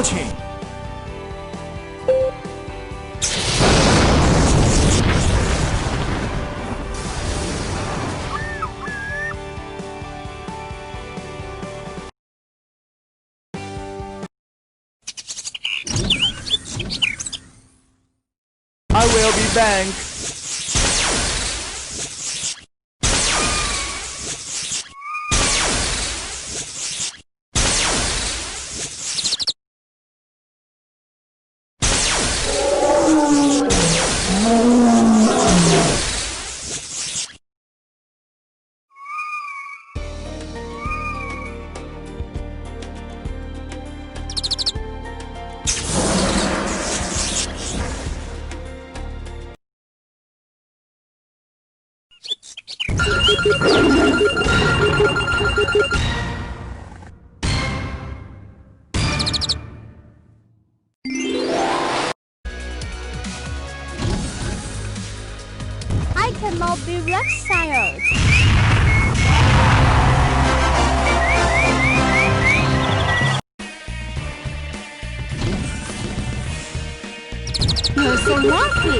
approaching. I will be back. I cannot be reconciled. You're so lucky.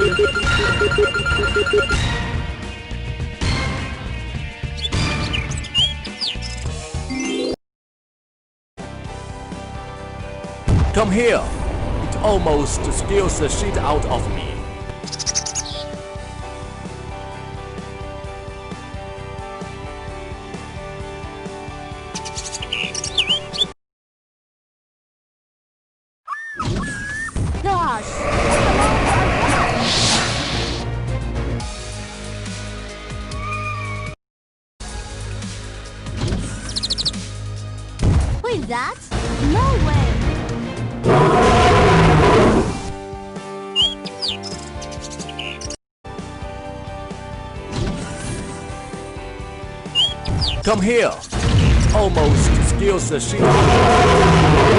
Come here. It almost scares the shit out of me. Gosh. Wait, that? No way. Come here. It almost scares the shit out of me.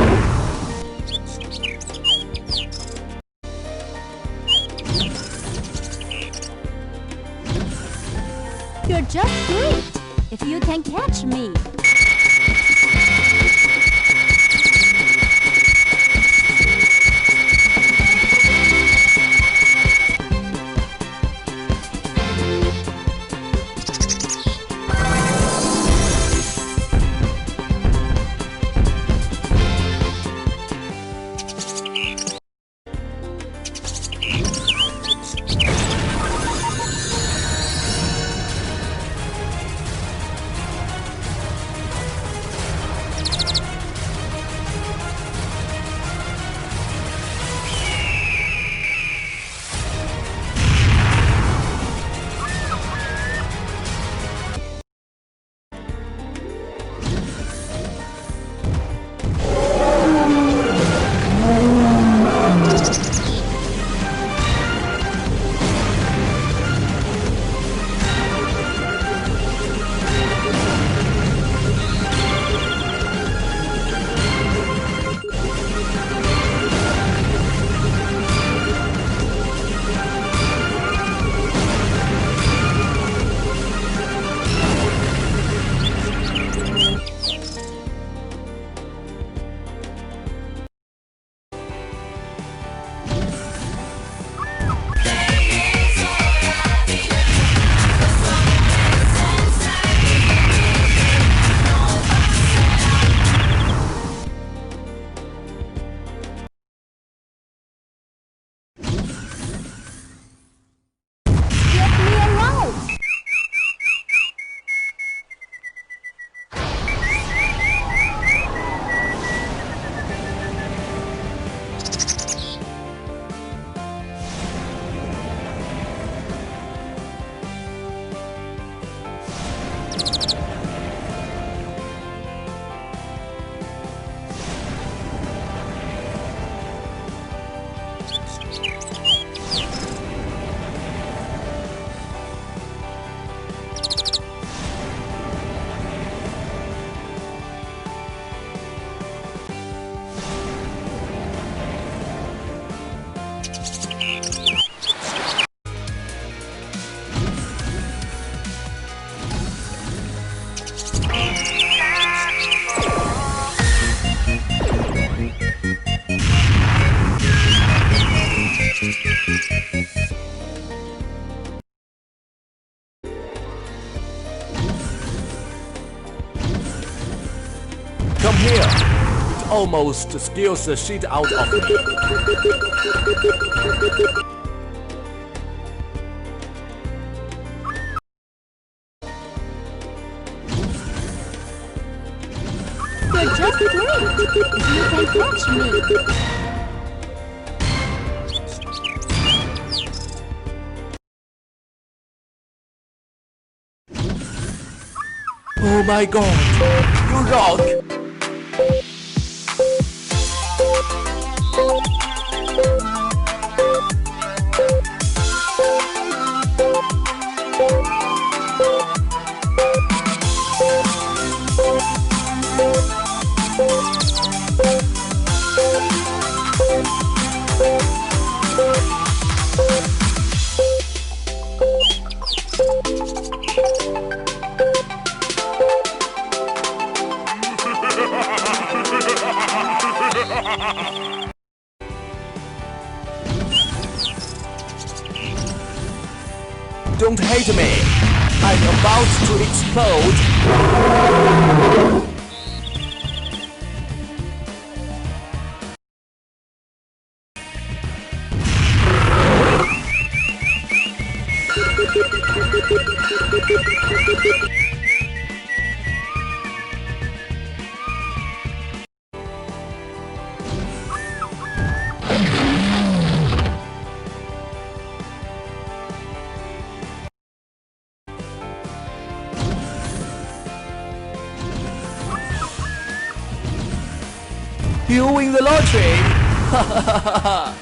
You're just great if you can catch me. here. It almost scares the shit out of me. You're just great. If you can catch me. Oh my god, you rock! Don't hate me! I'm about to explode! You win the lottery! Ha ha ha ha ha!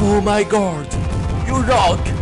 Oh my god, you rock!